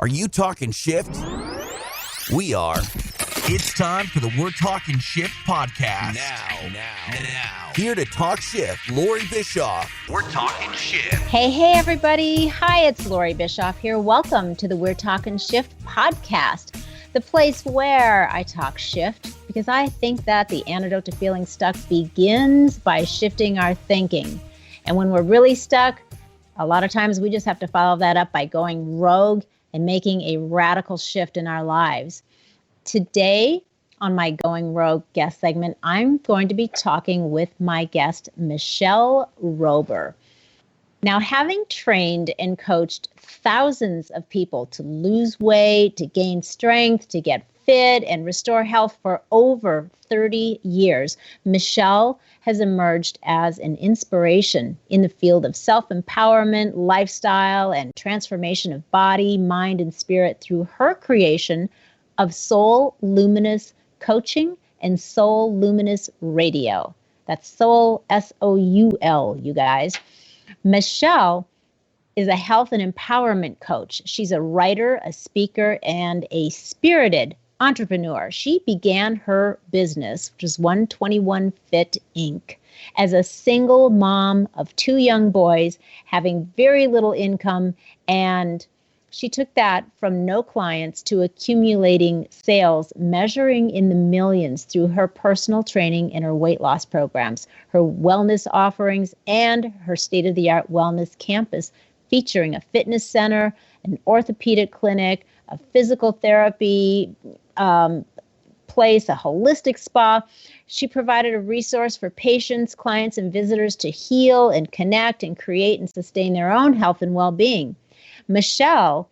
Are you talking shift? We are. It's time for the We're Talking Shift podcast. Now. Here to talk shift, Loree Bischoff. We're Talking Shift. Hey, everybody. Hi, it's Loree Bischoff here. Welcome to the We're Talking Shift podcast, the place where I talk shift because I think that the antidote to feeling stuck begins by shifting our thinking. And when we're really stuck, a lot of times we just have to follow that up by going rogue and making a radical shift in our lives. Today, on my Going Rogue guest segment, I'm going to be talking with my guest, Michelle Rober. Now, having trained and coached thousands of people to lose weight, to gain strength, to get fit, and restore health for over 30 years, Michelle has emerged as an inspiration in the field of self-empowerment, lifestyle, and transformation of body, mind, and spirit through her creation of Soul Luminous Coaching and Soul Luminous Radio. That's Soul, S-O-U-L, you guys. Michelle is a health and empowerment coach. She's a writer, a speaker, and a spirited entrepreneur. She began her business, which is 121 Fit Inc., as a single mom of two young boys, having very little income, and she took that from no clients to accumulating sales, measuring in the millions through her personal training and her weight loss programs, her wellness offerings, and her state-of-the-art wellness campus, featuring a fitness center, an orthopedic clinic, a physical therapy place, a holistic spa. She provided a resource for patients, clients, and visitors to heal and connect and create and sustain their own health and well-being. Michelle,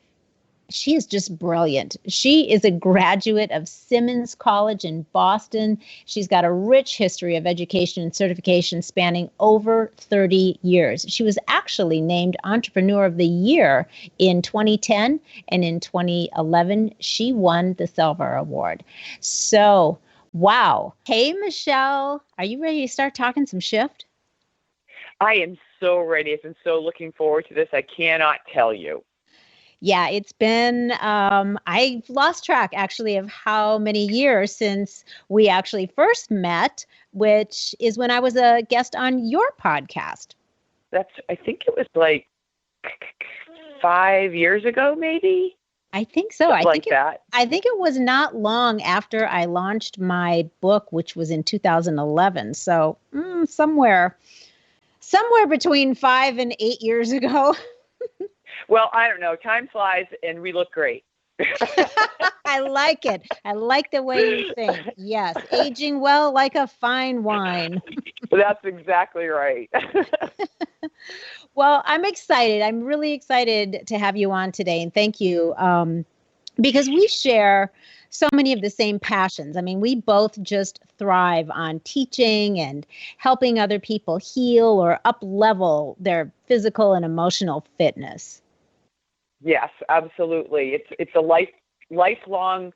she is just brilliant. She is a graduate of Simmons College in Boston. She's got a rich history of education and certification spanning over 30 years. She was actually named Entrepreneur of the Year in 2010, and in 2011, she won the Silver Award. So, wow. Hey, Michelle, are you ready to start talking some shift? I am so ready. I've been so looking forward to this. I cannot tell you. Yeah, it's been, I've lost track actually of how many years since we actually first met, which is when I was a guest on your podcast. I think it was like 5 years ago, maybe. I think so. I think it was not long after I launched my book, which was in 2011. So somewhere between 5 and 8 years ago. Well, I don't know. Time flies and we look great. I like it. I like the way you think. Yes. Aging well like a fine wine. That's exactly right. Well, I'm excited. I'm really excited to have you on today. And thank you. Because we share so many of the same passions. I mean, we both just thrive on teaching and helping other people heal or up-level their physical and emotional fitness. Yes, absolutely. It's a lifelong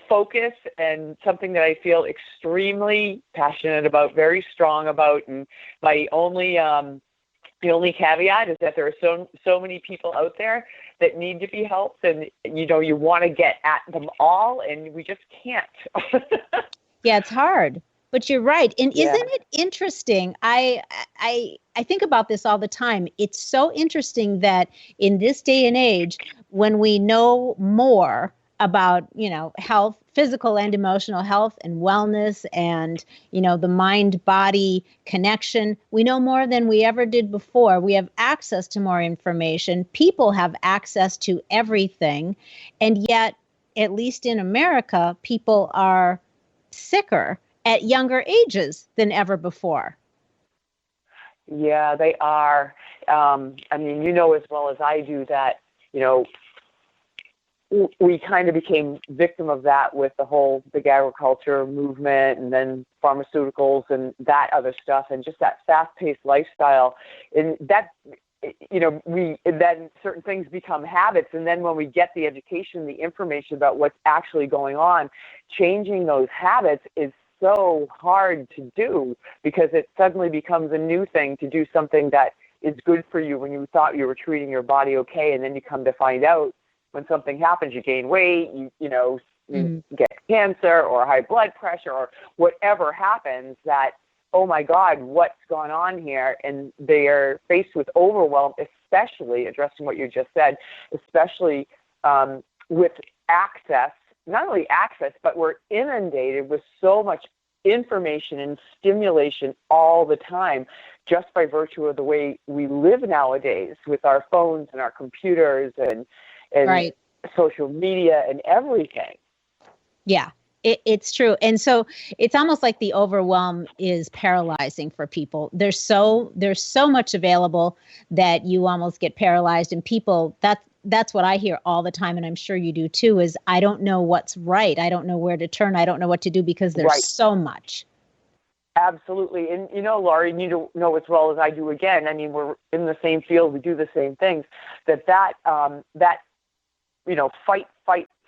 focus and something that I feel extremely passionate about, very strong about. And my the only caveat is that there are so many people out there that need to be helped, and you want to get at them all, and we just can't. Yeah, it's hard. But you're right. And isn't it interesting? I think about this all the time. It's so interesting that in this day and age, when we know more about, health, physical and emotional health and wellness and, the mind-body connection, we know more than we ever did before. We have access to more information. People have access to everything. And yet, at least in America, people are sicker at younger ages than ever before. Yeah, they are. I mean, as well as I do that, we kind of became victim of that with the whole big agriculture movement and then pharmaceuticals and that other stuff and just that fast-paced lifestyle. And that, then certain things become habits. And then when we get the education, the information about what's actually going on, changing those habits is so hard to do because it suddenly becomes a new thing to do something that is good for you when you thought you were treating your body okay, and then you come to find out when something happens, you gain weight, you get cancer or high blood pressure or whatever happens, that, oh my God, what's going on here? And they are faced with overwhelm, especially addressing what you just said, especially with access, not only access, but we're inundated with so much information and stimulation all the time, just by virtue of the way we live nowadays with our phones and our computers and Right. social media and everything. Yeah, it's true. And so it's almost like the overwhelm is paralyzing for people. There's so much available that you almost get paralyzed. And people, that's what I hear all the time, and I'm sure you do too, is I don't know what's right. I don't know where to turn. I don't know what to do because there's so much. Absolutely. And, Loree, you know as well as I do, again, I mean, we're in the same field, we do the same things, that fight,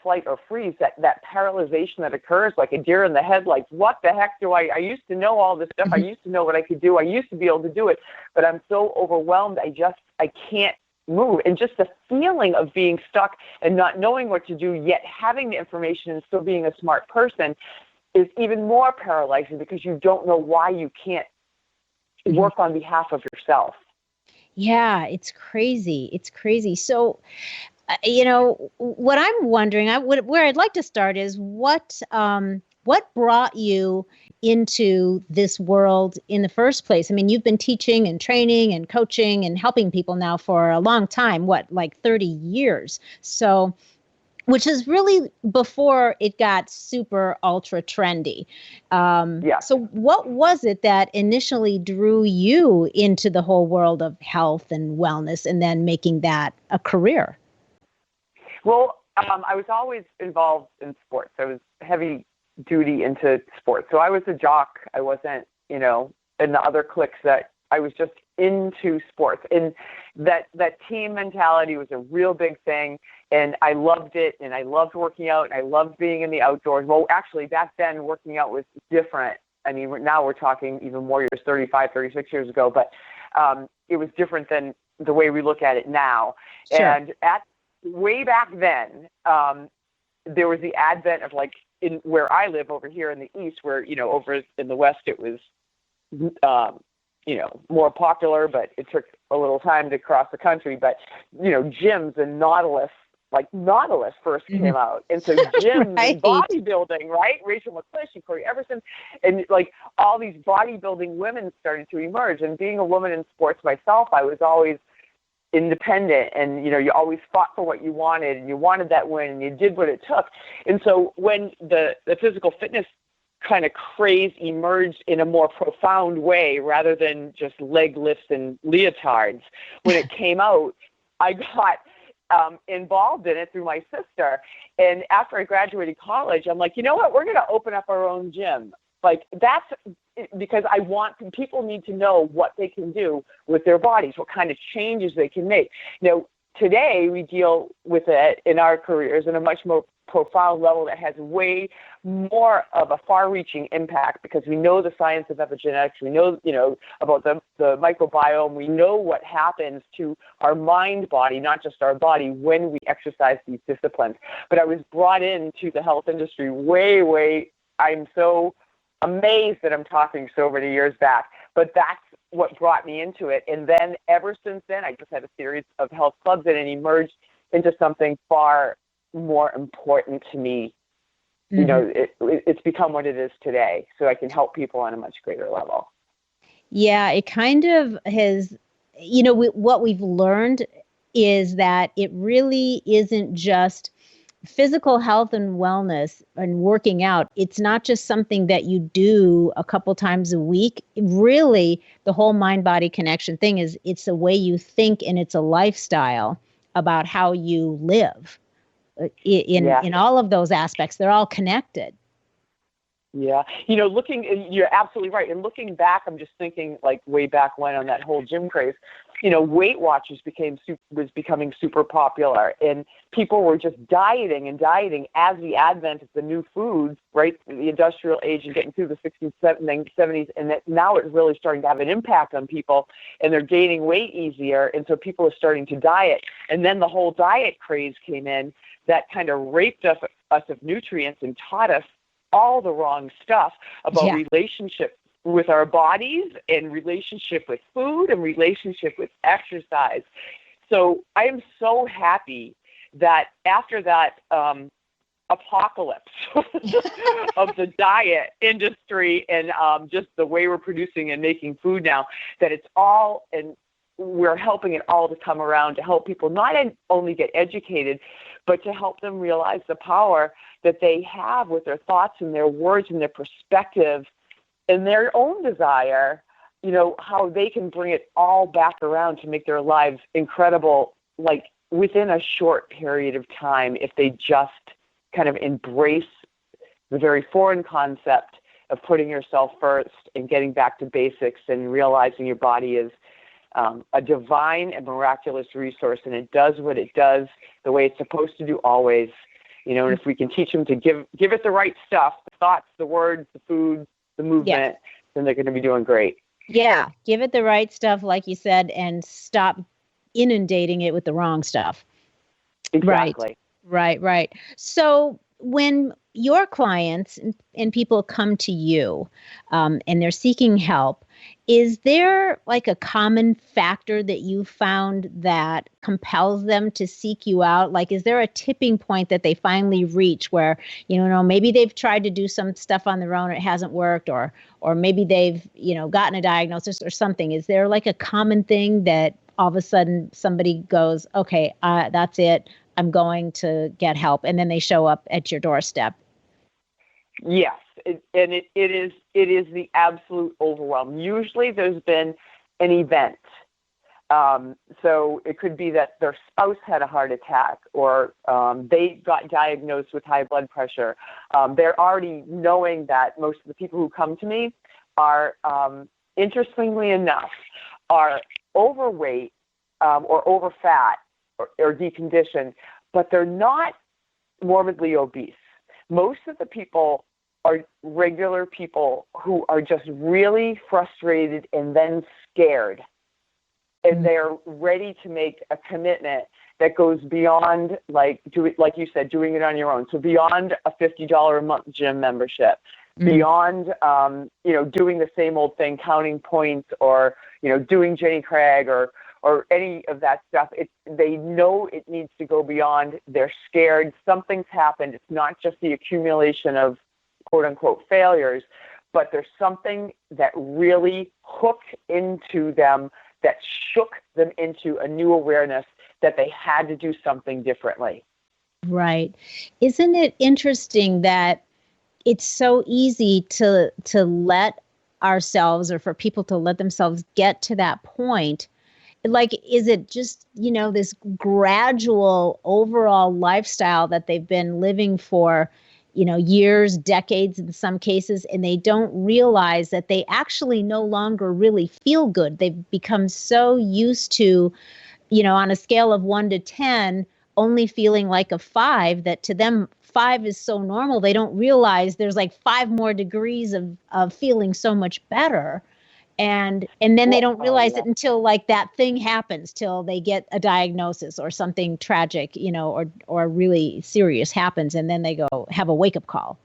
flight, or freeze, that paralyzation that occurs like a deer in the headlights. What the heck do I used to know all this stuff. I used to know what I could do. I used to be able to do it, but I'm so overwhelmed. I can't move. And just the feeling of being stuck and not knowing what to do, yet having the information and still being a smart person, is even more paralyzing because you don't know why you can't work on behalf of yourself. Yeah, it's crazy. It's crazy. So, what I'm wondering, where I'd like to start is what brought you into this world in the first place? I mean, you've been teaching and training and coaching and helping people now for a long time, like 30 years. So, which is really before it got super ultra trendy. So what was it that initially drew you into the whole world of health and wellness and then making that a career? Well, I was always involved in sports. I was heavy duty into sports. So I was a jock. I wasn't, in the other cliques that I was just into sports. And that team mentality was a real big thing. And I loved it. And I loved working out. And I loved being in the outdoors. Well, actually, back then, working out was different. I mean, now we're talking even more years, 35, 36 years ago. But it was different than the way we look at it now. Sure. And way back then, there was the advent of, like, in where I live over here in the East, where, over in the West, it was, more popular, but it took a little time to cross the country. But, gyms and Nautilus first came out. And so gyms and bodybuilding, right? Rachel McClish and Corey Everson, and like all these bodybuilding women started to emerge. And being a woman in sports myself, I was always independent, and you always fought for what you wanted, and you wanted that win, and you did what it took. And so when the physical fitness kind of craze emerged in a more profound way, rather than just leg lifts and leotards, when it came out, I got involved in it through my sister. And after I graduated college, I'm like, you know what, we're going to open up our own gym. Like, that's because people need to know what they can do with their bodies, what kind of changes they can make. Today we deal with it in our careers in a much more profound level that has way more of a far-reaching impact, because we know the science of epigenetics, we know, about the microbiome, we know what happens to our mind body, not just our body, when we exercise these disciplines. But I was brought into the health industry way, I'm so amazed that I'm talking so many years back, but that's what brought me into it. And then ever since then, I just had a series of health clubs, and it emerged into something far more important to me. It's become what it is today, so I can help people on a much greater level. Yeah, it kind of has, what we've learned is that it really isn't just physical health and wellness and working out. It's not just something that you do a couple times a week. Really, the whole mind-body connection thing is, it's a way you think, and it's a lifestyle about how you live. In all of those aspects, they're all connected. Yeah. You're absolutely right. And looking back, I'm just thinking like way back when on that whole gym craze, Weight Watchers was becoming super popular, and people were just dieting as the advent of the new foods, right? The industrial age and getting through the 60s, 70s, and that now it's really starting to have an impact on people, and they're gaining weight easier. And so people are starting to diet. And then the whole diet craze came in that kind of raped us of nutrients and taught us all the wrong stuff about relationships with our bodies and relationship with food and relationship with exercise. So I am so happy that after that apocalypse of the diet industry and just the way we're producing and making food now, that it's all, and we're helping it all to come around to help people not only get educated, but to help them realize the power that they have with their thoughts and their words and their perspective and their own desire, how they can bring it all back around to make their lives incredible, like within a short period of time, if they just kind of embrace the very foreign concept of putting yourself first and getting back to basics and realizing your body is a divine and miraculous resource, and it does what it does the way it's supposed to do always. And if we can teach them to give it the right stuff, the thoughts, the words, the food, the movement, then they're going to be doing great. Yeah, give it the right stuff, like you said, and stop inundating it with the wrong stuff. Exactly. Right. So when your clients and people come to you and they're seeking help, is there like a common factor that you found that compels them to seek you out? Like, is there a tipping point that they finally reach where, maybe they've tried to do some stuff on their own, it hasn't worked, or maybe they've, gotten a diagnosis or something? Is there like a common thing that all of a sudden somebody goes, okay, that's it, I'm going to get help, and then they show up at your doorstep? Yes, it is the absolute overwhelm. Usually there's been an event. So it could be that their spouse had a heart attack, or they got diagnosed with high blood pressure. They're already knowing that most of the people who come to me are, interestingly enough, are overweight or overfat or deconditioned, but they're not morbidly obese. Most of the people are regular people who are just really frustrated and then scared. And they're ready to make a commitment that goes beyond, like you said, doing it on your own. So beyond a $50 a month gym membership, beyond, doing the same old thing, counting points, or, doing Jenny Craig or any of that stuff. They know it needs to go beyond. They're scared. Something's happened. It's not just the accumulation of quote unquote failures, but there's something that really hooked into them, that shook them into a new awareness that they had to do something differently. Right. Isn't it interesting that it's so easy to let ourselves, or for people to let themselves get to that point? Like, is it just, this gradual overall lifestyle that they've been living for, years, decades in some cases, and they don't realize that they actually no longer really feel good. They've become so used to, on a scale of 1 to 10, only feeling like a 5, that to them 5 is so normal. They don't realize there's like 5 more degrees of feeling so much better. And then they don't realize it until like that thing happens, till they get a diagnosis or something tragic, or really serious happens. And then they go have a wake up call.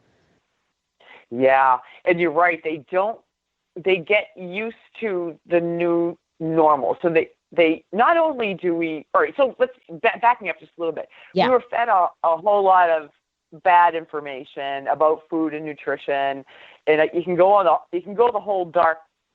Yeah. And you're right. They get used to the new normal. So they not only do we, all right, so let's backing up just a little bit. Yeah. We were fed a whole lot of bad information about food and nutrition. And you can go the whole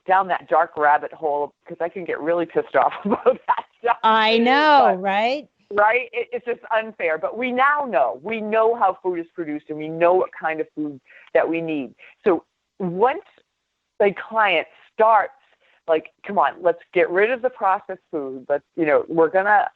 down that dark rabbit hole, because I can get really pissed off about that stuff. I know, right? Right? It's just unfair. But we now know. We know how food is produced, and we know what kind of food that we need. So once a client starts, like, come on, let's get rid of the processed food. Let's, we're going to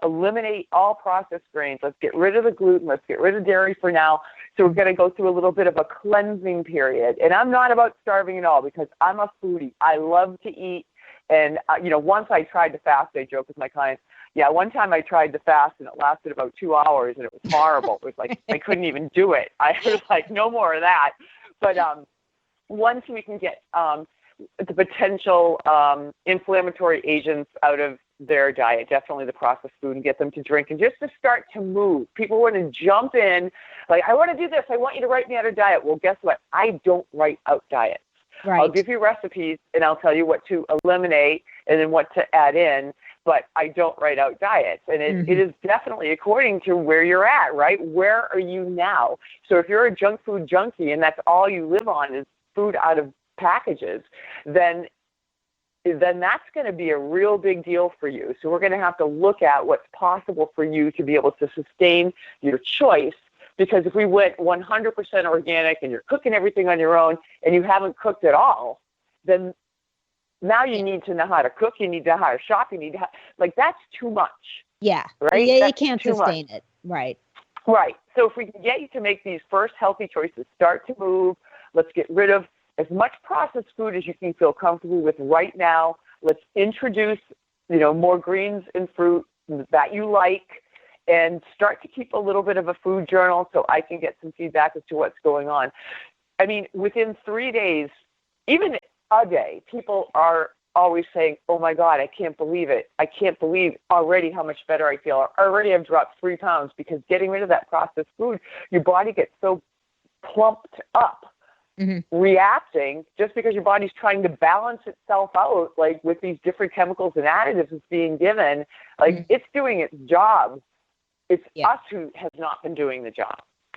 eliminate all processed grains. Let's get rid of the gluten. Let's get rid of dairy for now. So we're going to go through a little bit of a cleansing period. And I'm not about starving at all because I'm a foodie. I love to eat. And, once I tried to fast, I joke with my clients. Yeah, one time I tried to fast and it lasted about 2 hours and it was horrible. It was like I couldn't even do it. I was like, no more of that. But once we can get the potential inflammatory agents out of their diet, definitely the processed food, and get them to drink and just to start to move. People want to jump in, like, I want to do this. I want you to write me out a diet. Well, guess what? I don't write out diets. Right. I'll give you recipes and I'll tell you what to eliminate and then what to add in, but I don't write out diets. And it is definitely according to where you're at, right? Where are you now? So if you're a junk food junkie and that's all you live on is food out of packages, then that's going to be a real big deal for you. So we're going to have to look at what's possible for you to be able to sustain your choice. Because if we went 100% organic and you're cooking everything on your own and you haven't cooked at all, then now you need to know how to cook. You need to know how to shop. You need to that's too much. Yeah. Right? Yeah, That's you can't sustain it. Right. Right. So if we can get you to make these first healthy choices, start to move, let's get rid of as much processed food as you can feel comfortable with right now. Let's introduce, more greens and fruit that you like, and start to keep a little bit of a food journal so I can get some feedback as to what's going on. I mean, within 3 days, even a day, people are always saying, oh my God, I can't believe it. I can't believe already how much better I feel. Already I've dropped 3 pounds, because getting rid of that processed food, your body gets so plumped up. Reacting just because your body's trying to balance itself out, like with these different chemicals and additives it's being given, it's doing its job. It's us who has not been doing the job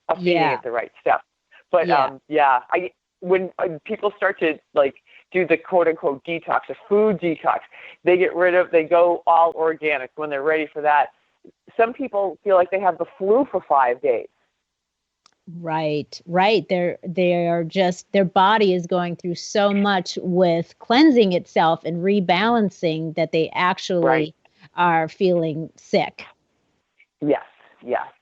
of feeding it the right stuff. But when people start to do the quote unquote detox, a food detox, they go all organic when they're ready for that. Some people feel like they have the flu for 5 days. Right. They are just, their body is going through so much with cleansing itself and rebalancing that they actually are feeling sick. Yes.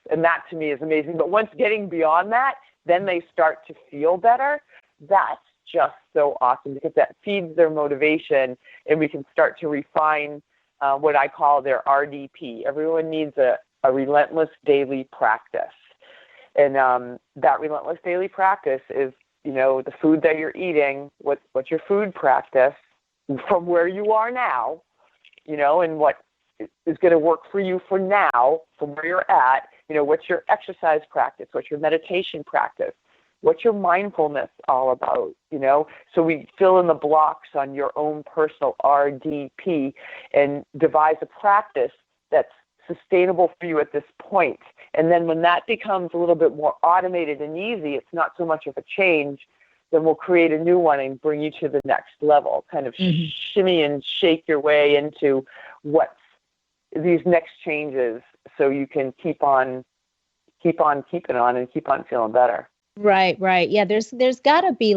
And that to me is amazing. But once getting beyond that, then they start to feel better. That's just so awesome, because that feeds their motivation, and we can start to refine what I call their RDP. Everyone needs a relentless daily practice. And that relentless daily practice is, the food that you're eating, what's your food practice from where you are now, and what is going to work for you for now, from where you're at, what's your exercise practice, what's your meditation practice, what's your mindfulness all about, So we fill in the blocks on your own personal RDP and devise a practice that's sustainable for you at this point. And then when that becomes a little bit more automated and easy, it's not so much of a change, then we'll create a new one and bring you to the next level, kind of shimmy and shake your way into what's these next changes, so you can keep on keeping on and keep on feeling better. Right. Yeah, there's got to be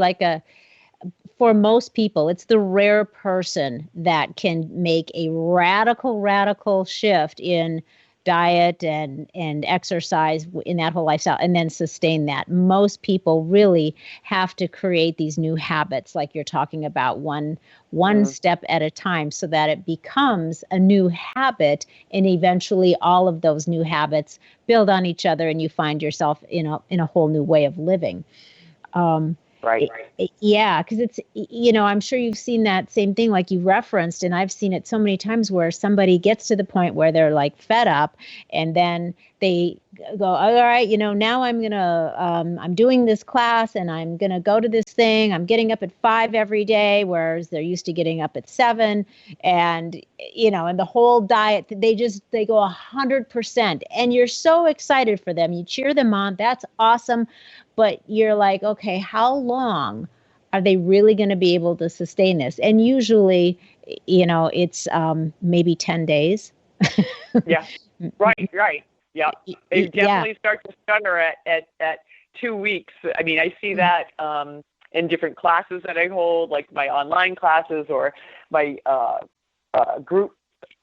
for most people, it's the rare person that can make a radical shift in diet and exercise in that whole lifestyle and then sustain that. Most people really have to create these new habits, like you're talking about, one step at a time, so that it becomes a new habit, and eventually all of those new habits build on each other and you find yourself in a whole new way of living. Right. Yeah, because it's, I'm sure you've seen that same thing like you referenced, and I've seen it so many times where somebody gets to the point where they're fed up, and then they go, all right, now I'm doing this class and I'm going to go to this thing. I'm getting up at 5 every day, whereas they're used to getting up at 7. And, and the whole diet, they go 100%. And you're so excited for them. You cheer them on. That's awesome. But you're like, okay, how long are they really going to be able to sustain this? And usually, it's maybe 10 days. Yeah. Right. Yeah. They definitely start to stutter at 2 weeks. I mean, I see that in different classes that I hold, like my online classes or my group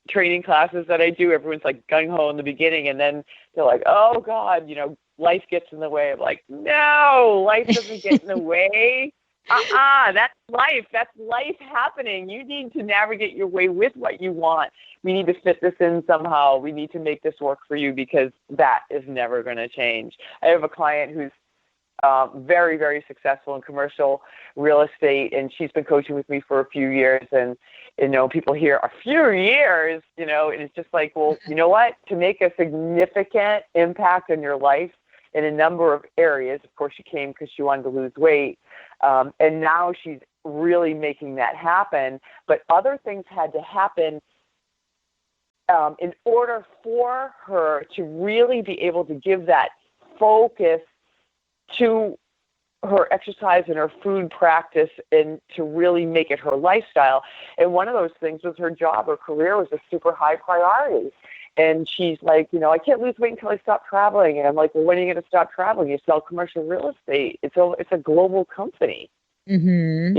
training classes that I do, everyone's like gung-ho in the beginning, and then they're like, oh God, life gets in the way. I'm like, no, life doesn't get in the way. That's life. That's life happening. You need to navigate your way with what you want. We need to fit this in somehow. We need to make this work for you, because that is never going to change. I have a client who's very, very successful in commercial real estate, and she's been coaching with me for a few years. And, people hear a few years, and it's just like, well, you know what? To make a significant impact on your life in a number of areas, of course, she came because she wanted to lose weight. And now she's really making that happen. But other things had to happen in order for her to really be able to give that focus to her exercise and her food practice, and to really make it her lifestyle. And one of those things was her job. Her career was a super high priority. And she's like, I can't lose weight until I stop traveling. And I'm like, well, when are you going to stop traveling? You sell commercial real estate. It's a global company. Mm-hmm.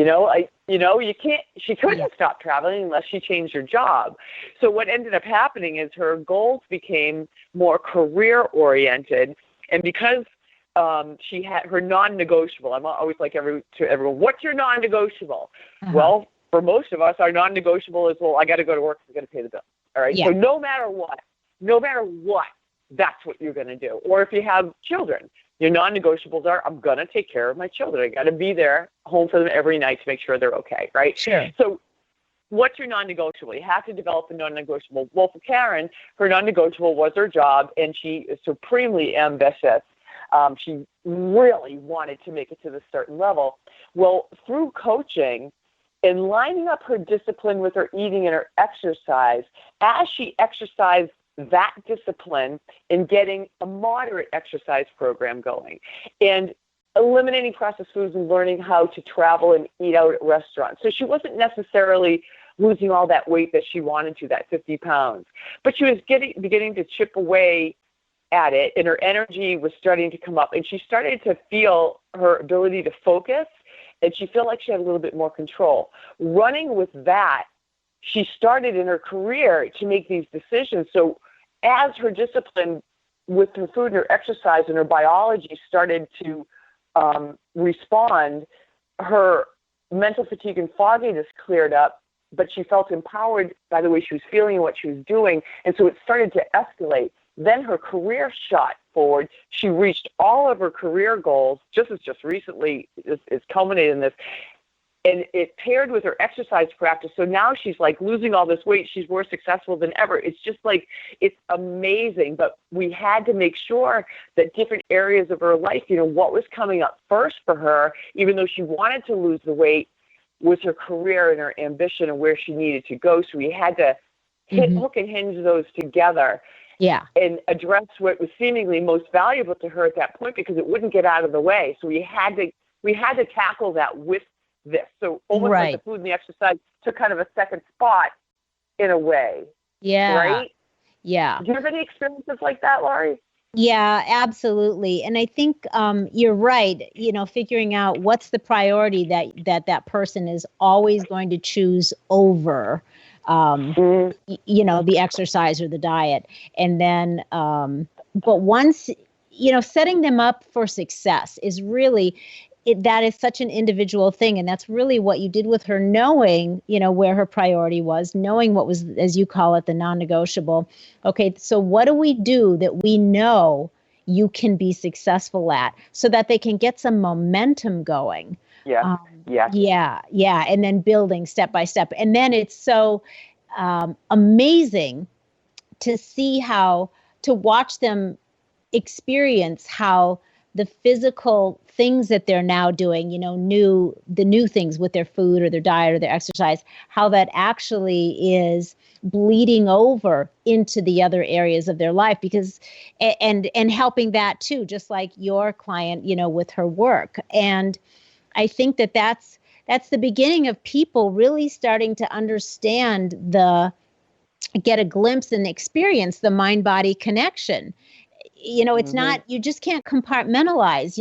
She couldn't stop traveling unless she changed her job. So what ended up happening is her goals became more career oriented. And because she had her non-negotiable, I'm always like to everyone, what's your non-negotiable? Uh-huh. Well, for most of us, our non-negotiable is, well, I got to go to work. I got to pay the bill. All right. Yeah. So no matter what, that's what you're going to do. Or if you have children, your non-negotiables are, I'm going to take care of my children. I got to be there home for them every night to make sure they're okay. Right. Sure. So what's your non-negotiable? You have to develop a non-negotiable. Well, for Karen, her non-negotiable was her job, and she is supremely ambitious. She really wanted to make it to this certain level. Well, through coaching and lining up her discipline with her eating and her exercise, as she exercised that discipline and getting a moderate exercise program going, and eliminating processed foods and learning how to travel and eat out at restaurants. So she wasn't necessarily losing all that weight that she wanted to, that 50 pounds, but she was beginning to chip away at it, and her energy was starting to come up, and she started to feel her ability to focus, and she felt like she had a little bit more control. Running with that, she started in her career to make these decisions. So as her discipline with her food and her exercise and her biology started to respond, her mental fatigue and fogginess cleared up, but she felt empowered by the way she was feeling and what she was doing, and so it started to escalate. Then her career shot forward. She reached all of her career goals just recently is culminated in this. And it paired with her exercise practice. So now she's like losing all this weight. She's more successful than ever. It's just like, it's amazing. But we had to make sure that different areas of her life, what was coming up first for her, even though she wanted to lose the weight, was her career and her ambition and where she needed to go. So we had to hook and hinge those together. Yeah. And address what was seemingly most valuable to her at that point, because it wouldn't get out of the way. So we had to tackle that with this. So almost like the food and the exercise took kind of a second spot in a way. Yeah. Right? Yeah. Do you have any experiences like that, Loree? Yeah, absolutely. And I think you're right, figuring out what's the priority that person is always going to choose over the exercise or the diet. And then, but once, setting them up for success is really, that is such an individual thing. And that's really what you did with her, knowing, where her priority was, knowing what was, as you call it, the non-negotiable. Okay, so what do we do that we know you can be successful at, so that they can get some momentum going? Yeah. Yeah. And then building step by step. And then it's so amazing to see to watch them experience how the physical things that they're now doing, the new things with their food or their diet or their exercise, how that actually is bleeding over into the other areas of their life, because, and helping that too, just like your client, with her work. And I think that's the beginning of people really starting to understand get a glimpse and experience the mind-body connection. It's not, you just can't compartmentalize,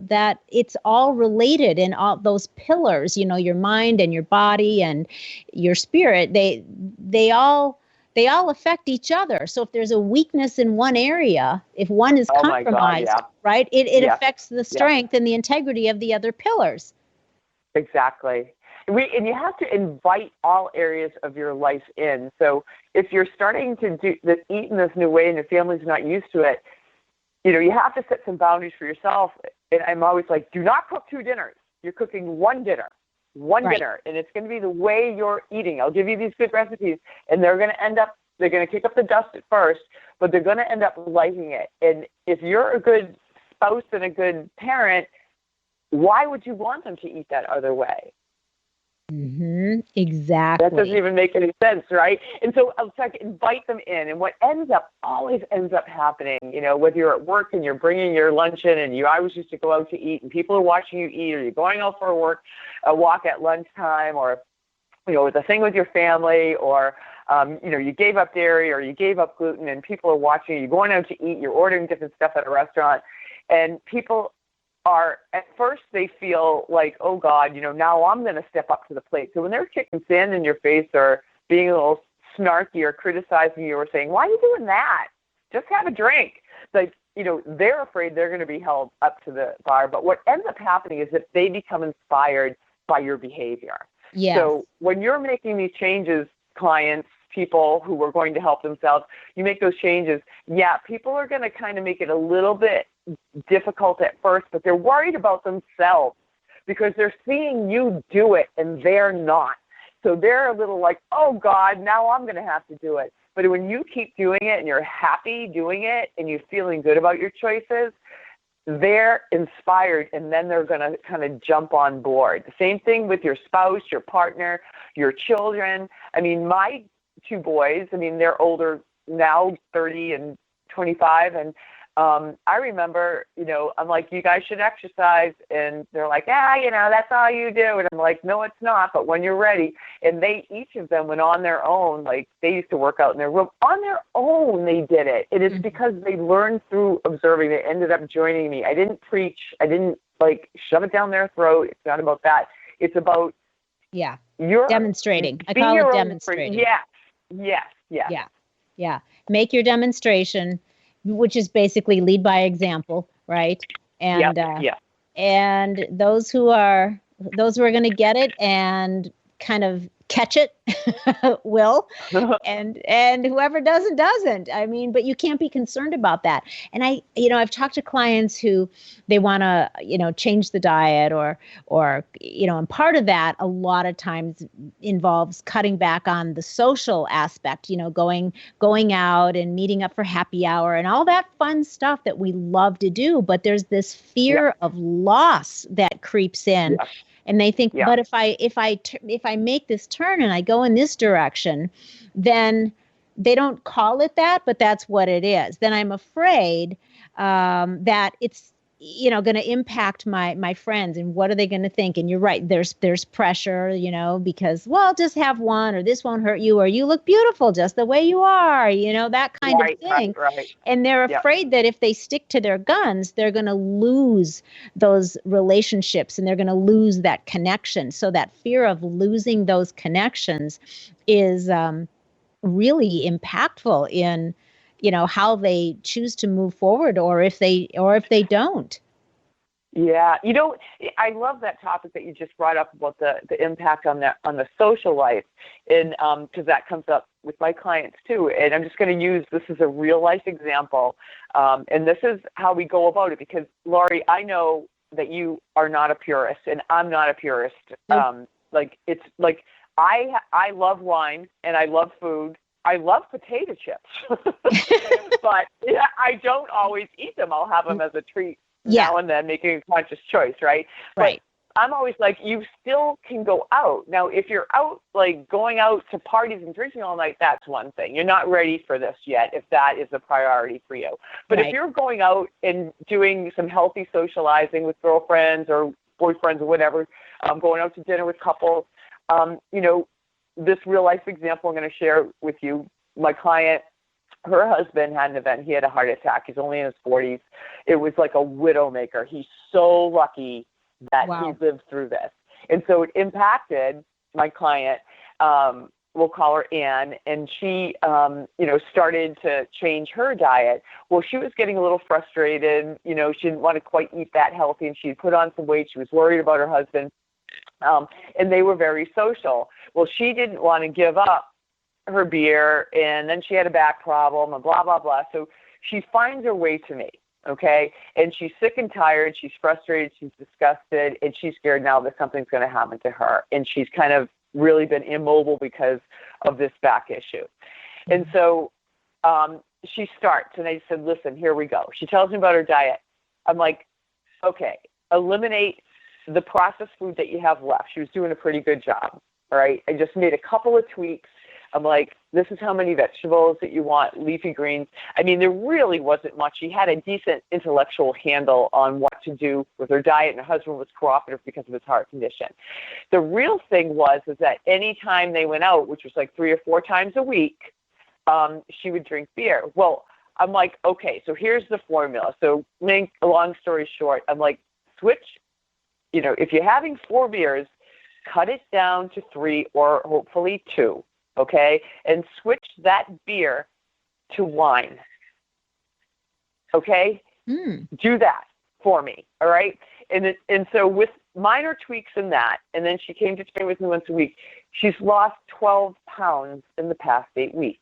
that it's all related, and all those pillars, your mind and your body and your spirit, they all they all affect each other. So if there's a weakness in one area, if one is compromised, right, it affects the strength and the integrity of the other pillars. Exactly. And you have to invite all areas of your life in. So if you're starting to eat in this new way and your family's not used to it, you have to set some boundaries for yourself. And I'm always like, do not cook 2 dinners. You're cooking one dinner, and it's going to be the way you're eating. I'll give you these good recipes, and they're going to kick up the dust at first, but they're going to end up liking it. And if you're a good spouse and a good parent, why would you want them to eat that other way? Mm-hmm. Exactly. That doesn't even make any sense, right? And so it's like invite them in. And what always ends up happening, whether you're at work and you're bringing your lunch in and you always used to go out to eat and people are watching you eat, or you're going out for a walk at lunchtime, or, the thing with your family, or, you gave up dairy or you gave up gluten and people are watching you. You're going out to eat, you're ordering different stuff at a restaurant, and people at first they feel like, oh God, now I'm going to step up to the plate. So when they're kicking sand in your face or being a little snarky or criticizing you or saying, why are you doing that? Just have a drink. Like, they're afraid they're going to be held up to the bar. But what ends up happening is that they become inspired by your behavior. Yes. So when you're making these changes, clients, people who are going to help themselves, you make those changes. Yeah, people are going to kind of make it a little bit difficult at first, but they're worried about themselves because they're seeing you do it and they're not. So they're a little like, oh God, now I'm going to have to do it. But when you keep doing it and you're happy doing it and you're feeling good about your choices, they're inspired, and then they're going to kind of jump on board. The same thing with your spouse, your partner, your children. I mean, my 2 boys, they're older now, 30 and 25, and I remember, I'm like, you guys should exercise, and they're like, that's all you do, and I'm like, no, it's not, but when you're ready. And each of them went on their own, like they used to work out in their room on their own. They did it, and it's because they learned through observing. They ended up joining me. I didn't preach. I didn't shove it down their throat. It's not about that. It's about you're demonstrating. I call it demonstrating. Yes. Make your demonstration, which is basically lead by example, right? And and those who are going to get it and kind of catch it will, and whoever doesn't. But you can't be concerned about that. And I've talked to clients who they want to, change the diet or, and part of that a lot of times involves cutting back on the social aspect, going out and meeting up for happy hour and all that fun stuff that we love to do. But there's this fear of loss that creeps in. Yeah. And they think, but if I make this turn and I go in this direction, then they don't call it that, but that's what it is. Then I'm afraid that it's going to impact my friends, and what are they going to think? And you're right, there's pressure, because just have one, or this won't hurt you, or you look beautiful just the way you are, that kind of thing. Right. And they're afraid that if they stick to their guns, they're going to lose those relationships and they're going to lose that connection. So that fear of losing those connections is really impactful in how they choose to move forward, or if they don't. Yeah. I love that topic that you just brought up about the impact on the social life. And, cause that comes up with my clients too. And I'm just going to use this as a real life example. And this is how we go about it, because Loree, I know that you are not a purist and I'm not a purist. It's like, I love wine and I love food. I love potato chips, but I don't always eat them. I'll have them as a treat now and then, making a conscious choice, right? Right. But I'm always like, you still can go out. Now, if you're out, like going out to parties and drinking all night, that's one thing. You're not ready for this yet, if that is a priority for you. But if you're going out and doing some healthy socializing with girlfriends or boyfriends or whatever, going out to dinner with couples, this real life example I'm going to share with you. My client, her husband had an event. He had a heart attack. He's only in his 40s. It was like a widowmaker. He's so lucky that he lived through this. And so it impacted my client we'll call her Ann, and she, started to change her diet. Well, she was getting a little frustrated. She didn't want to quite eat that healthy, and she put on some weight. She was worried about her husband, and they were very social. Well, she didn't want to give up her beer, and then she had a back problem, and blah, blah, blah. So she finds her way to me, okay? And she's sick and tired. She's frustrated. She's disgusted, and she's scared now that something's going to happen to her. And she's kind of really been immobile because of this back issue. And so she starts, and I said, listen, here we go. She tells me about her diet. I'm like, okay, eliminate the processed food that you have left. She was doing a pretty good job, all right? I just made a couple of tweaks. I'm like, this is how many vegetables that you want, leafy greens. I mean, there really wasn't much. She had a decent intellectual handle on what to do with her diet, and her husband was cooperative because of his heart condition. The real thing is that any time they went out, which was like 3 or 4 times a week, she would drink beer. Well, I'm like, okay, so here's the formula. So make a long story short, I'm like, switch, if you're having 4 beers, cut it down to 3 or hopefully 2. Okay, and switch that beer to wine. Okay, Do that for me. All right, and so with minor tweaks in that, and then she came to train with me once a week. She's lost 12 pounds in the past 8 weeks.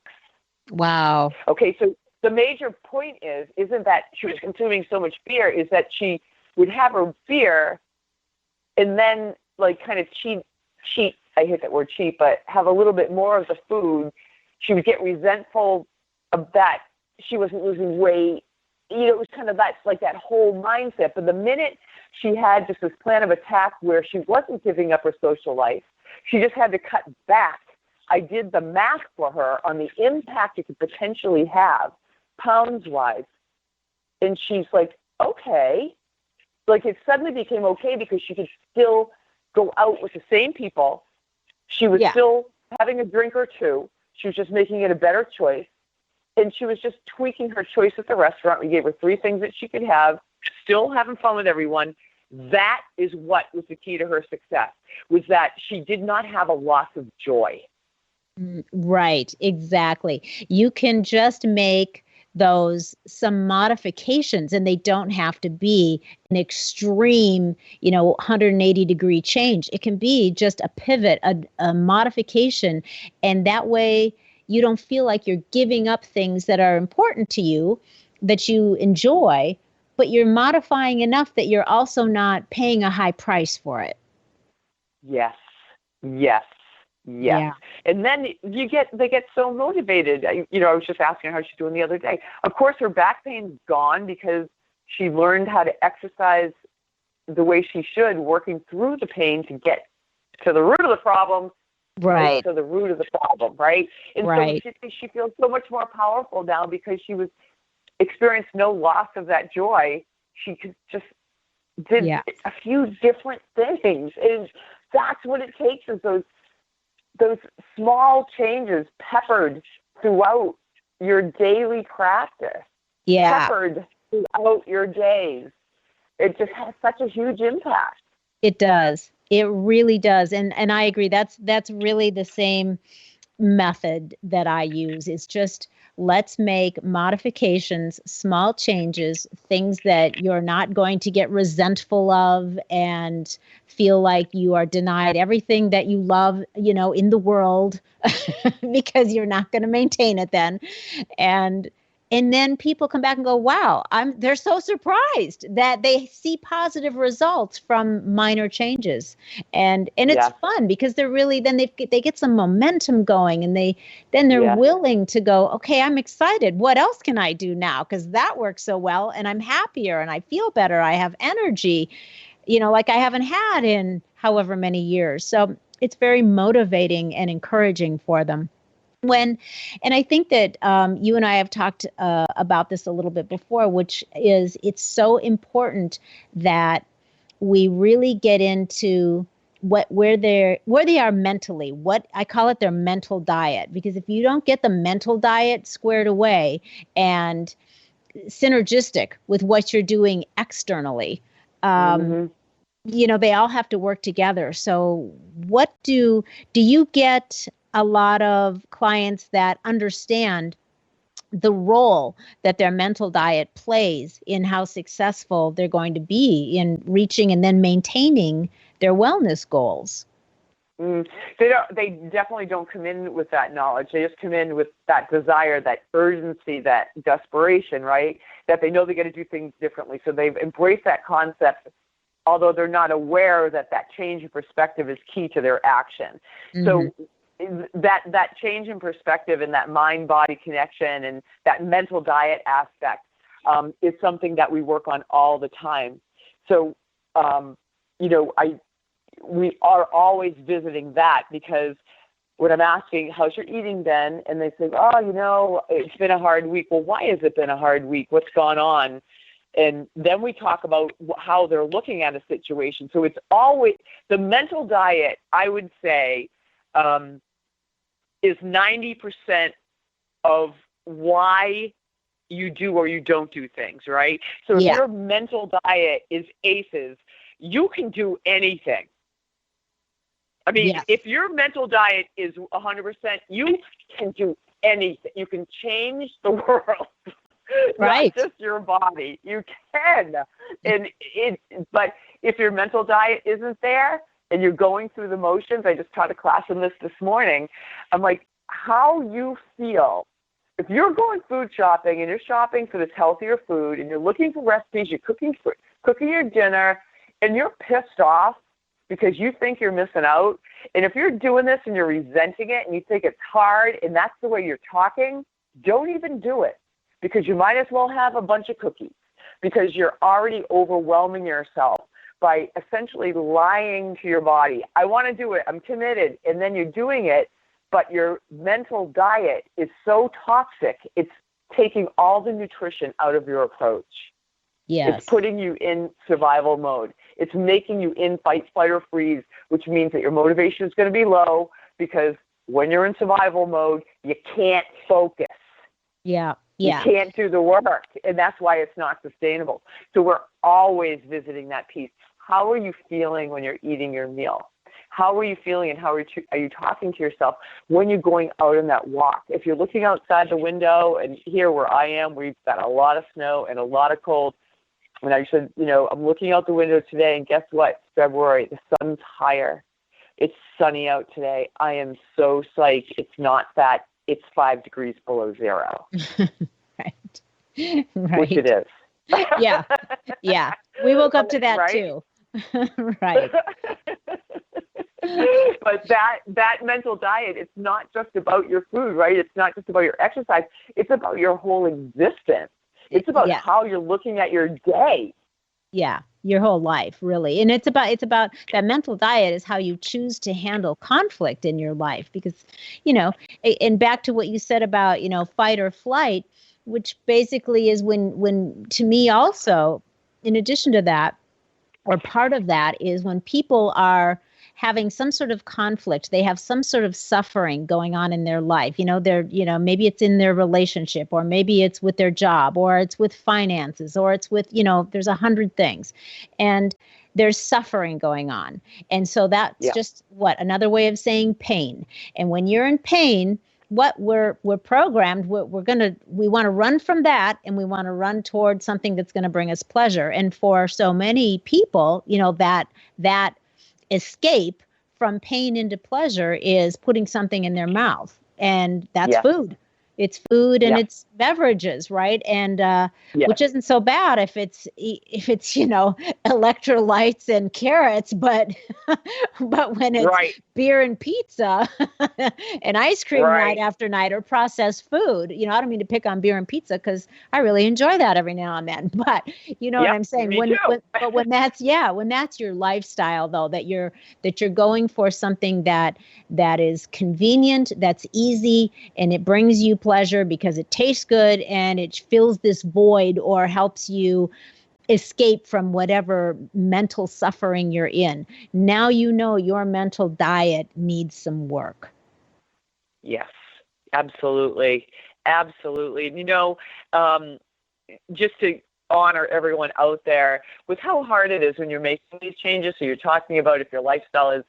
Wow. Okay, so the major point isn't that she was consuming so much beer, is that she would have her beer and then like kind of cheat. I hate that word cheap, but have a little bit more of the food. She would get resentful of that she wasn't losing weight. It was kind of that whole mindset. But the minute she had just this plan of attack where she wasn't giving up her social life, she just had to cut back. I did the math for her on the impact it could potentially have pounds-wise. And she's like, okay. Like it suddenly became okay because she could still go out with the same people. She was still having a drink or two. She was just making it a better choice. And she was just tweaking her choice at the restaurant. We gave her 3 things that she could have, still having fun with everyone. That is what was the key to her success, was that she did not have a loss of joy. Right, exactly. You can just make some modifications, and they don't have to be an extreme, 180-degree change. It can be just a pivot, a modification, and that way you don't feel like you're giving up things that are important to you, that you enjoy, but you're modifying enough that you're also not paying a high price for it. Yes. Yeah. And then they get so motivated. I was just asking her how she's doing the other day. Of course, her back pain's gone because she learned how to exercise the way she should, working through the pain to get to the root of the problem. Right. To the root of the problem, right? And so she feels so much more powerful now because she experienced no loss of that joy. She just did a few different things. And that's what it takes, is those small changes peppered throughout your daily practice, peppered throughout your days. It just has such a huge impact. It does. It really does. And I agree. That's really the same method that I use. It's just, let's make modifications, small changes, things that you're not going to get resentful of and feel like you are denied everything that you love, in the world because you're not going to maintain it then. And then people come back and go, wow, they're so surprised that they see positive results from minor changes. And it's fun because they're really, then they get some momentum going, and they're willing to go, okay, I'm excited. What else can I do now? Because that works so well, and I'm happier and I feel better. I have energy, like I haven't had in however many years. So it's very motivating and encouraging for them. And I think that you and I have talked about this a little bit before, which is, it's so important that we really get into where they are mentally. What I call it, their mental diet, because if you don't get the mental diet squared away and synergistic with what you're doing externally, they all have to work together. So what do you get a lot of clients that understand the role that their mental diet plays in how successful they're going to be in reaching and then maintaining their wellness goals. They definitely don't come in with that knowledge. They just come in with that desire, that urgency, that desperation, right? That they know they got to do things differently. So they've embraced that concept, although they're not aware that that change in perspective is key to their action. So that change in perspective and that mind-body connection and that mental diet aspect is something that we work on all the time. So, we are always visiting that, because when I'm asking, how's your eating been? And they say, it's been a hard week. Well, why has it been a hard week? What's gone on? And then we talk about how they're looking at a situation. So it's always the mental diet, I would say, is 90% of why you do or you don't do things, right? So if your mental diet is aces, you can do anything. I mean, if your mental diet is 100%, you can do anything. You can change the world, right? Not just your body. You can. But if your mental diet isn't there and you're going through the motions, I just taught a class on this morning. I'm like, how you feel. If you're going food shopping and you're shopping for this healthier food and you're looking for recipes, you're cooking your dinner, and you're pissed off because you think you're missing out. And if you're doing this and you're resenting it and you think it's hard and that's the way you're talking, don't even do it, because you might as well have a bunch of cookies, because you're already overwhelming yourself by essentially lying to your body. I want to do it. I'm committed. And then you're doing it, but your mental diet is so toxic. It's taking all the nutrition out of your approach. Yes. It's putting you in survival mode. It's making you in fight, flight, or freeze, which means that your motivation is going to be low, because when you're in survival mode, you can't focus. Yeah. You can't do the work, and that's why it's not sustainable. So we're always visiting that piece. How are you feeling when you're eating your meal? How are you feeling, and how are you talking to yourself when you're going out on that walk? If you're looking outside the window, and here where I am, we've got a lot of snow and a lot of cold. And I said, I'm looking out the window today, and guess what? It's February. The sun's higher. It's sunny out today. I am so psyched. It's not that. It's 5 degrees below zero. Right. Which it is. Yeah. We woke up to that too. Right. But that mental diet, it's not just about your food, right? It's not just about your exercise. It's about your whole existence. It's about how you're looking at your day. Yeah, your whole life, really. And it's about that mental diet is how you choose to handle conflict in your life, because, and back to what you said about, fight or flight, which basically is when to me also, in addition to that, or part of that is when people are having some sort of conflict, they have some sort of suffering going on in their life. Maybe it's in their relationship, or maybe it's with their job, or it's with finances, or it's with, there's 100 things, and there's suffering going on. And so that's just another way of saying pain. And when you're in pain, what we're programmed, we want to run from that, and we want to run toward something that's going to bring us pleasure. And for so many people, that escape from pain into pleasure is putting something in their mouth, and that's food. It's food and it's beverages, right? And which isn't so bad if it's electrolytes and carrots, but when it's beer and pizza and ice cream night after night, or processed food, I don't mean to pick on beer and pizza, because I really enjoy that every now and then. But you know what I'm saying? When that's your lifestyle, though, that you're going for something that is convenient, that's easy, and it brings you pleasure because it tastes good and it fills this void or helps you escape from whatever mental suffering you're in. Now your mental diet needs some work. Yes, absolutely. Absolutely. Just to honor everyone out there with how hard it is when you're making these changes. So you're talking about if your lifestyle is